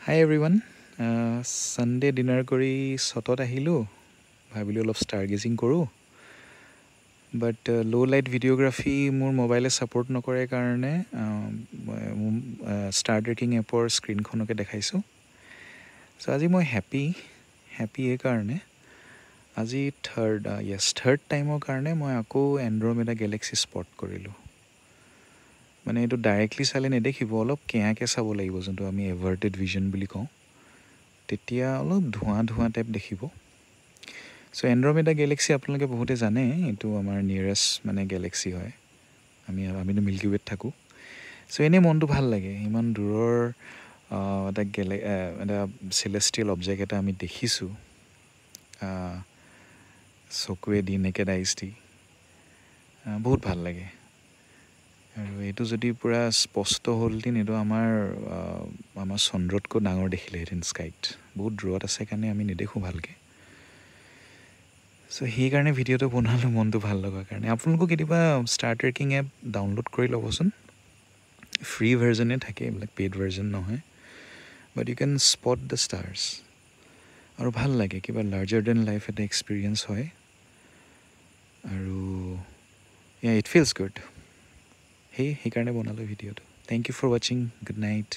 Hi everyone. Sunday dinner কৰি চটত আহিলোঁ ভাবিলোঁ অলপ ষ্টাৰ গেজিং কৰোঁ বাট ল' লাইট ভিডিঅ'গ্ৰাফী মোৰ মোবাইলে ছাপোৰ্ট নকৰে কাৰণে ষ্টাৰ ট্ৰেকিং এপৰ স্ক্ৰীণখনকে দেখাইছোঁ চ' আজি মই হেপী এই কাৰণে আজি থাৰ্ড টাইমৰ কাৰণে মই আকৌ এণ্ড্ৰমেডা গেলেক্সি স্পট কৰিলোঁ মানে এইটো ডাইৰেক্টলি চালে নেদেখিব অলপ কেয়াকৈ চাব লাগিব যোনটো আমি এভাৰ্টেড ভিজন বুলি কওঁ তেতিয়া অলপ ধোঁৱা টাইপ দেখিব চ' এণ্ড্ৰমেডা গেলেক্সি আপোনালোকে বহুতে জানে এইটো আমাৰ নিয়েৰেষ্ট মানে গেলেক্সি হয় আমিতো মিল্কি ৱেত থাকোঁ চ' এনেই মনটো ভাল লাগে ইমান দূৰৰ এটা চেলেষ্টিয়েল অবজেক্ট এটা আমি দেখিছোঁ চকুৱে দি নেকেড আইজ দি বহুত ভাল লাগে আৰু এইটো যদি পূৰা স্পষ্ট হ'লহেঁতেন এইটো আমাৰ চন্দ্ৰতকৈ ডাঙৰ দেখিলেহেঁতেন স্কাইত বহুত দূৰত আছে কাৰণে আমি নেদেখোঁ ভালকৈ চ' সেইকাৰণে ভিডিঅ'টো বনালোঁ মনটো ভাল লগাৰ কাৰণে আপোনালোকো কেতিয়াবা ষ্টাৰ ট্ৰেকিং এপ ডাউনলোড কৰি ল'বচোন ফ্ৰী ভাৰ্জনে থাকে এইবিলাক পেইড ভাৰ্জন নহয় but you can spot the stars আৰু ভাল লাগে কিবা লাৰ্জাৰ দেন লাইফ এটা এক্সপিৰিয়েঞ্চ হয় আৰু ইট ফিলছ গুড সেইকাৰণে বনালোঁ ভিডিঅ'টো থেংক ইউ ফৰ ৱাচিং গুড নাইট